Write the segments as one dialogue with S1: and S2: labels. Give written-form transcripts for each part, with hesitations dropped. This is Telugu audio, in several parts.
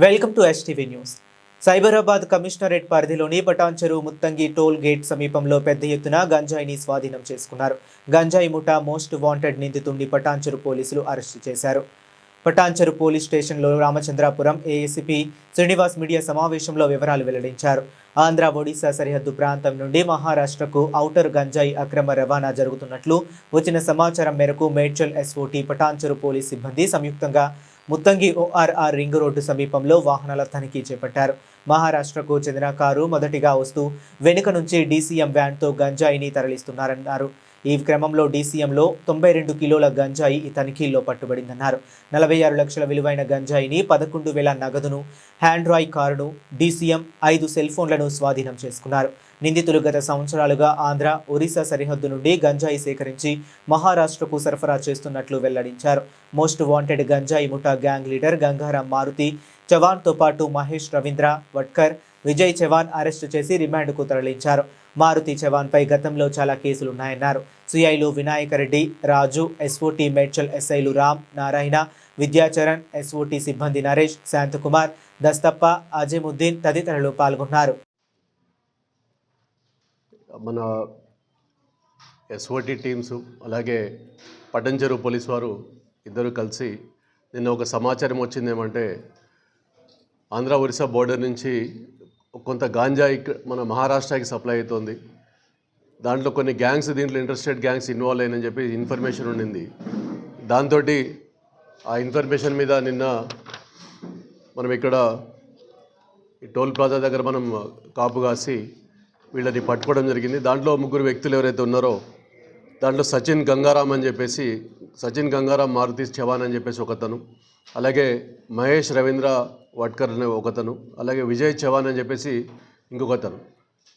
S1: Welcome to STV news. Cyberabad commissionerate పరిధిలోని పటాన్చెరు ముత్తంగి టోల్ గేట్ సమీపంలో పెద్ద ఎత్తున గంజాయిని స్వాధీనం చేసుకున్నారు. గంజాయి ముఠా మోస్ట్ వాంటెడ్ నిందితుడిని పటాన్చెరు పోలీసులు అరెస్టు చేశారు. పటాన్చెరు పోలీస్ స్టేషన్లో రామచంద్రాపురం ఏఎస్పీ శ్రీనివాస్ మీడియా సమావేశంలో వివరాలు వెల్లడించారు. ఆంధ్ర ఒడిశా సరిహద్దు ప్రాంతం నుండి మహారాష్ట్రకు ఔటర్ గంజాయి అక్రమ రవాణా జరుగుతున్నట్లు వచ్చిన సమాచారం మేరకు మేడ్చల్ ఎస్ఓటీ పటాన్చెరు పోలీస్ సిబ్బంది సంయుక్తంగా ముత్తంగి ఓఆర్ఆర్ రింగ్ రోడ్డు సమీపంలో వాహనాల తనిఖీ చేపట్టారు. మహారాష్ట్రకు చెందిన కారు మొదటిగా వస్తూ వెనుక నుంచి డీసీఎం వ్యాన్తో గంజాయిని తరలిస్తున్నారన్నారు. ఈ క్రమంలో డీసీఎంలో 92 కిలోల గంజాయి ఈ తనిఖీల్లో పట్టుబడిందన్నారు. 46 లక్షల విలువైన గంజాయిని, 11,000 నగదును, హ్యాండ్రాయ్ కారును, డీసీఎం 5 సెల్ ఫోన్లను స్వాధీనం చేసుకున్నారు. నిందితులు గత సంవత్సరాలుగా ఆంధ్ర, ఒరిస్సా సరిహద్దు నుండి గంజాయి సేకరించి మహారాష్ట్రకు సరఫరా చేస్తున్నట్లు వెల్లడించారు. మోస్ట్ వాంటెడ్ గంజాయి ముఠా గ్యాంగ్ లీడర్ గంగారాం మారుతి చవాన్తో పాటు మహేష్ రవీంద్ర వట్కర్, విజయ్ చవాన్ అరెస్టు చేసి రిమాండ్కు తరలించారు. మారుతి చవాన్పై గతంలో చాలా కేసులున్నాయన్నారు. సిఐలు వినాయకరెడ్డి, రాజు, ఎస్ఓటీ మేడ్చల్ ఎస్ఐలు రామ్, నారాయణ, విద్యాచరణ్, ఎస్ఓటీ సిబ్బంది నరేష్, శాంతకుమార్, దస్తప్ప, అజముద్దీన్ తదితరులు పాల్గొన్నారు.
S2: మన ఎస్ఓటీ టీమ్స్ అలాగే పటంచెరు పోలీస్ వారు ఇద్దరు కలిసి నిన్న ఒక సమాచారం వచ్చింది ఏమంటే ఆంధ్ర ఒరిస్సా బోర్డర్ నుంచి కొంత గాంజా మన మహారాష్ట్రకి సప్లై అవుతుంది. దాంట్లో కొన్ని గ్యాంగ్స్ దీంట్లో ఇంట్రెస్టెడ్ గ్యాంగ్స్ ఇన్వాల్వ్ అయినని చెప్పి ఇన్ఫర్మేషన్ ఉండింది. దాంతో ఆ ఇన్ఫర్మేషన్ మీద నిన్న మనం ఇక్కడ ఈ టోల్ ప్లాజా దగ్గర మనం కాపు కాసి వీళ్ళని పట్టుకోవడం జరిగింది. దాంట్లో 3 వ్యక్తులు ఎవరైతే ఉన్నారో దాంట్లో సచిన్ గంగారాం అని చెప్పేసి, సచిన్ గంగారాం మారుతి చవాన్ అని చెప్పేసి ఒకతను, అలాగే మహేష్ రవీంద్ర వట్కర్ అనే ఒకతను, అలాగే విజయ్ చవాన్ అని చెప్పేసి ఇంకొకతను.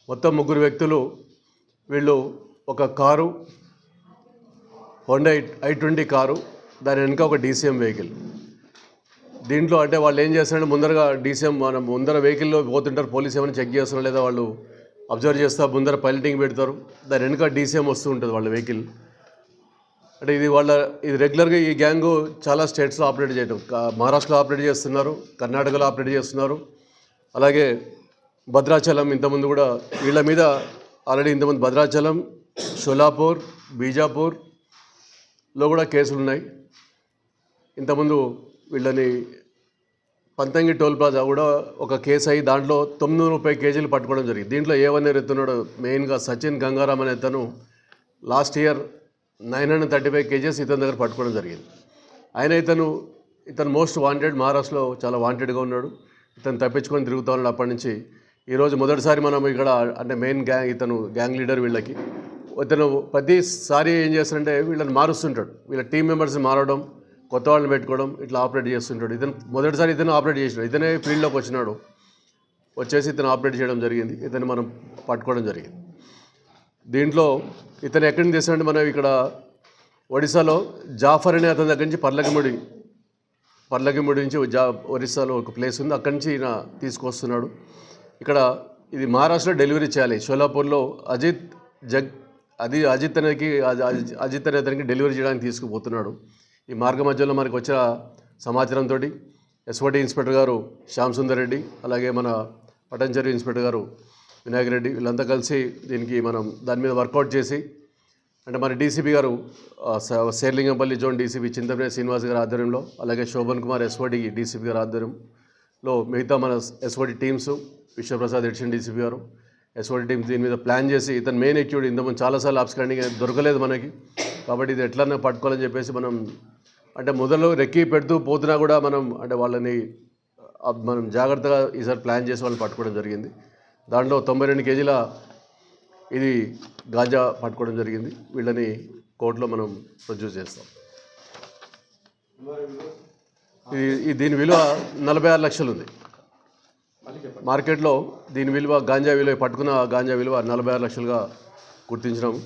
S2: మొత్తం 3 వ్యక్తులు. వీళ్ళు ఒక కారు, హోండా i20 కారు, దాని వెనుక ఒక డీసీఎం వెహికల్. దీంట్లో అంటే వాళ్ళు ఏం చేస్తారంటే ముందరగా డీసీఎం మనం ముందర వెహికల్లో పోతుంటారు, పోలీసు ఏమైనా చెక్ చేస్తున్నారు లేదా వాళ్ళు అబ్జర్వ్ చేస్తా ముందర పైలటింగ్ పెడతారు. దాని వెనుక డీసీఎం వస్తూ ఉంటుంది వాళ్ళ వెహికల్. అంటే ఇది రెగ్యులర్గా ఈ గ్యాంగు చాలా స్టేట్స్లో ఆపరేట్ చేయడం, మహారాష్ట్రలో ఆపరేట్ చేస్తున్నారు, కర్ణాటకలో ఆపరేట్ చేస్తున్నారు, అలాగే భద్రాచలం ఇంతకుముందు కూడా వీళ్ళ మీద ఆల్రెడీ ఇంతకుముందు భద్రాచలం, షోలాపూర్, బీజాపూర్లో కూడా కేసులు ఉన్నాయి. ఇంతకుముందు వీళ్ళని పంతంగి టోల్ ప్లాజా కూడా ఒక కేసు అయ్యి దాంట్లో 930 కేజీలు పట్టుకోవడం జరిగింది. దీంట్లో ఏవన్నీ ఎత్తున్నాడు మెయిన్గా సచిన్ గంగారాం అనే అతను లాస్ట్ ఇయర్ 935 కేజీస్ ఇతని దగ్గర పట్టుకోవడం జరిగింది. ఇతను మోస్ట్ వాంటెడ్, మహారాష్ట్రలో చాలా వాంటెడ్గా ఉన్నాడు. ఇతను తప్పించుకొని తిరుగుతూ ఉన్నాడు అప్పటి నుంచి. ఈరోజు మొదటిసారి మనం ఇక్కడ అంటే మెయిన్ ఇతను గ్యాంగ్ లీడర్. వీళ్ళకి ఇతను ప్రతిసారి ఏం చేస్తాడంటే వీళ్ళని మారుస్తుంటాడు, వీళ్ళ టీం మెంబర్స్ని మారడం, కొత్త వాళ్ళని పెట్టుకోవడం, ఇట్లా ఆపరేట్ చేస్తుంటాడు. మొదటిసారి ఇతను ఆపరేట్ చేసినాడు, ఇతనే ఫీల్డ్లోకి వచ్చేసి ఇతను ఆపరేట్ చేయడం జరిగింది. ఇతను మనం పట్టుకోవడం జరిగింది. దీంట్లో ఇతను ఎక్కడి నుంచి చేస్తాడంటే మనం ఇక్కడ ఒడిశాలో జాఫర్ అనే అతని దగ్గర నుంచి పర్లగిముడి నుంచి ఒరిస్సాలో ఒక ప్లేస్ ఉంది, అక్కడి నుంచి ఈయన తీసుకొస్తున్నాడు. ఇక్కడ ఇది మహారాష్ట్రలో డెలివరీ చేయాలి. షోలాపూర్లో అజిత్ అనే అతనికి డెలివరీ చేయడానికి తీసుకుపోతున్నాడు. ఈ మార్గ మధ్యలో మనకు వచ్చిన సమాచారంతో ఎస్ఓటీ ఇన్స్పెక్టర్ గారు శ్యామ్ సుందర్ రెడ్డి, అలాగే మన పటంచెరు ఇన్స్పెక్టర్ గారు వినాయక్ రెడ్డి, వీళ్ళంతా కలిసి దీనికి మనం దాని మీద వర్కౌట్ చేసి, అంటే మన డీసీపీ గారు శేర్లింగంపల్లి జోన్ డీసీపీ చింతమనేని శ్రీనివాస్ గారి ఆధ్వర్యంలో, అలాగే శోభన్ కుమార్ ఎస్ఓటీ డీసీపీ గారి ఆధ్వర్యంలో మిగతా మన SOT teams, Vishwaprasad additional DCP గారు, ఎస్ఓటీ టీమ్స్ దీని మీద ప్లాన్ చేసి ఇతను మెయిన్ ఎక్యూడ్ ఇంతకుముందు చాలాసార్లు ఆబ్స్కాండింగ్ దొరకలేదు మనకి, కాబట్టి ఇది ఎట్లన్నా పట్టుకోవాలని చెప్పేసి మనం అంటే మొదలు రెక్కి పెడుతూ పోతున్నా కూడా మనం అంటే వాళ్ళని మనం జాగ్రత్తగా ఈసారి ప్లాన్ చేసి వాళ్ళని పట్టుకోవడం జరిగింది. దాంట్లో 92 కేజీల ఇది గాంజా పట్టుకోవడం జరిగింది. వీళ్ళని కోర్టులో మనం ప్రొడ్యూస్ చేస్తాం. దీని విలువ 46 లక్షలు ఉంది మార్కెట్లో. దీని విలువ పట్టుకున్న గాంజా విలువ 46 లక్షలుగా గుర్తించినాము.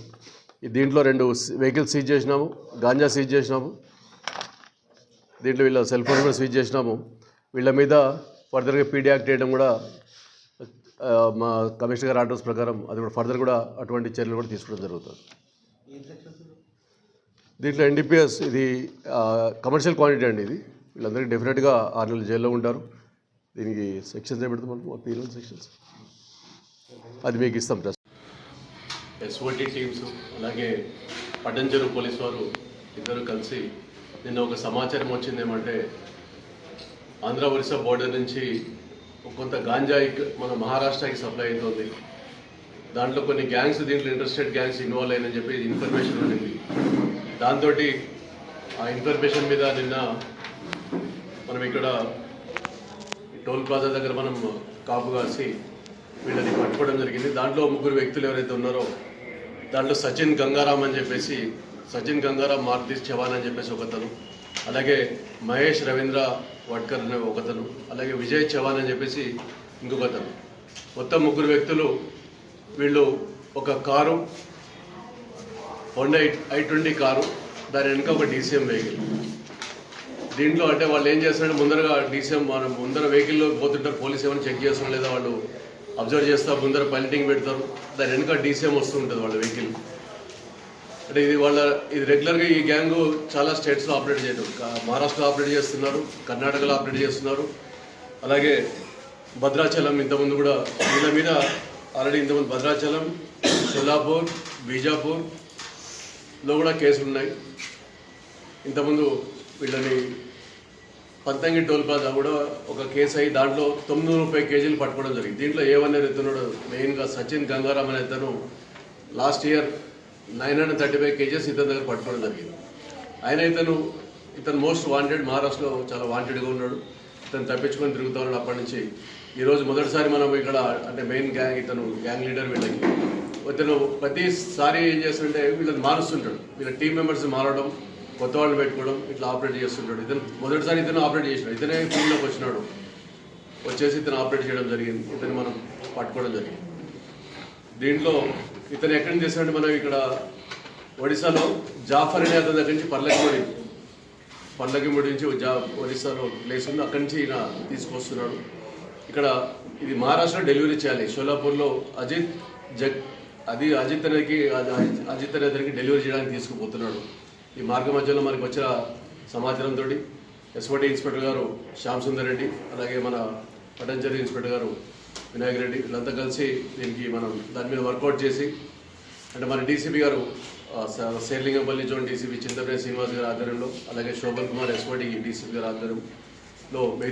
S2: దీంట్లో 2 వెహికల్స్ సీజ్ చేసినాము, గాంజా సీజ్ చేసినాము, దీంట్లో వీళ్ళ సెల్ ఫోన్ కూడా సీజ్ చేసినాము. వీళ్ళ మీద ఫర్దర్గా పీడీ యాక్ట్ చేయడం కూడా మా కమిషనర్ గారి ఆర్డర్స్ ప్రకారం అది కూడా ఫర్దర్ కూడా అటువంటి చర్యలు కూడా తీసుకోవడం జరుగుతుంది. దీంట్లో ఎన్డీపీఎస్ ఇది కమర్షియల్ క్వాంటిటీ అండి. ఇది వీళ్ళందరికీ డెఫినెట్గా 6 నెలలు జైల్లో ఉంటారు. దీనికి సెక్షన్స్ పెడతాం మనం పీనల్ సెక్షన్స్ అది మీకు ఇస్తాం. ఎస్ఓటీ టీమ్స్ అలాగే పటంచెరు పోలీస్ వారు ఇద్దరు కలిసి నిన్న ఒక సమాచారం వచ్చింది ఏమంటే ఆంధ్ర ఒరిస్సా బోర్డర్ నుంచి కొంత గాంజాయి మన మహారాష్ట్రకి సప్లై అవుతుంది. దాంట్లో కొన్ని గ్యాంగ్స్ దీంట్లో ఇంట్రెస్టెడ్ గ్యాంగ్స్ ఇన్వాల్వ్ అయ్యాయని చెప్పి ఇన్ఫర్మేషన్ ఉండింది. దాంతో ఆ ఇన్ఫర్మేషన్ మీద నిన్న మనం ఇక్కడ టోల్ ప్లాజా దగ్గర మనం కాపు కాసి వీళ్ళని పట్టుకోవడం జరిగింది. దాంట్లో ముగ్గురు వ్యక్తులు ఎవరైతే ఉన్నారో దాంట్లో సచిన్ గంగారాం అని చెప్పేసి సచిన్ గంగారాం మార్తీస్ చవాన్ అని చెప్పేసి ఒకతను, అలాగే మహేష్ రవీంద్ర వడ్కర్ అనే ఒకతను, అలాగే విజయ్ చవాన్ అని చెప్పేసి ఇంకొకతను, మొత్తం ముగ్గురు వ్యక్తులు. వీళ్ళు ఒక కారు హోండా i20 కారు, దాని వెనుక ఒక DCM వెహికల్. దీంట్లో అంటే వాళ్ళు ఏం చేస్తారంటే ముందరగా DCM మనం ముందర వెహికల్లో పోతుంటారు, పోలీసు ఏమైనా చెక్ చేస్తాం లేదా వాళ్ళు అబ్జర్వ్ చేస్తారు, ముందర పైలటింగ్ పెడతారు, దాని వెనుక DCM వస్తూ ఉంటుంది వాళ్ళ వెహికల్. అంటే ఇది రెగ్యులర్గా ఈ గ్యాంగ్ చాలా స్టేట్స్లో ఆపరేట్ చేయడం, మహారాష్ట్రలో ఆపరేట్ చేస్తున్నారు, కర్ణాటకలో ఆపరేట్ చేస్తున్నారు, అలాగే భద్రాచలం ఇంతకుముందు కూడా వీళ్ళ మీద ఆల్రెడీ ఇంతకుముందు భద్రాచలం, సోలాపూర్, బీజాపూర్లో కూడా కేసులు ఉన్నాయి. ఇంతకుముందు వీళ్ళని పంతంగి టోల్ ప్లాజా కూడా ఒక కేసు అయ్యి దాంట్లో 930 కేజీలు పట్టుకోవడం జరిగింది. దీంట్లో A1 ఎత్తున్నాడు మెయిన్గా సచిన్ గంగారాం అనే అతను లాస్ట్ ఇయర్ 935 కేజెస్ ఇతని దగ్గర పట్టుకోవడం జరిగింది. ఇతను మోస్ట్ వాంటెడ్, మహారాష్ట్రలో చాలా వాంటెడ్గా ఉన్నాడు. ఇతను తప్పించుకొని తిరుగుతూ ఉన్నాడు. అప్పటి నుంచి ఈరోజు మొదటిసారి మనం ఇక్కడ అంటే మెయిన్ గ్యాంగ్ లీడర్ వీళ్ళకి. ఇతను ప్రతిసారి ఏం చేస్తుంటే వీళ్ళని మారుస్తుంటాడు, వీళ్ళ టీం మెంబర్స్ మారడం, కొత్త వాళ్ళు పెట్టుకోవడం, ఇట్లా ఆపరేట్ చేస్తుంటాడు. మొదటిసారి ఇతను ఆపరేట్ చేసినాడు, ఇతనే ఫీల్డ్లోకి వచ్చినాడు, వచ్చేసి ఇతను ఆపరేట్ చేయడం జరిగింది. ఇతను మనం పట్టుకోవడం జరిగింది. దీంట్లో ఇతను ఎక్కడి నుంచి చేస్తాడంటే మనం ఇక్కడ ఒడిశాలో జాఫర్ అనే అతని దగ్గర నుంచి పర్లకిముడి నుంచి ఒడిశాలో ప్లేస్ ఉంది, అక్కడి నుంచి ఈయన తీసుకొస్తున్నాడు. ఇక్కడ ఇది మహారాష్ట్రలో డెలివరీ చేయాలి. షోలాపూర్లో అజిత్ అతనికి డెలివరీ చేయడానికి తీసుకుపోతున్నాడు. ఈ మార్గ మధ్యలో మనకు వచ్చిన సమాచారంతో ఎస్ఓటీ ఇన్స్పెక్టర్ గారు శ్యామ్ సుందర్ రెడ్డి, అలాగే మన పటంచెరు ఇన్స్పెక్టర్ గారు వినాయక్ రెడ్డి, వీళ్ళంతా కలిసి దీనికి మనం దాని మీద వర్కౌట్ చేసి, అంటే మన డీసీపీ గారు శేర్లింగంపల్లి జోన్ డీసీపీ చింతపల్లి శ్రీనివాస్ గారి ఆధ్వర్యంలో, అలాగే శోభన్ కుమార్ ఎస్ఓటీ డీసీపీ గారి ఆధ్వర్యంలో మిగతా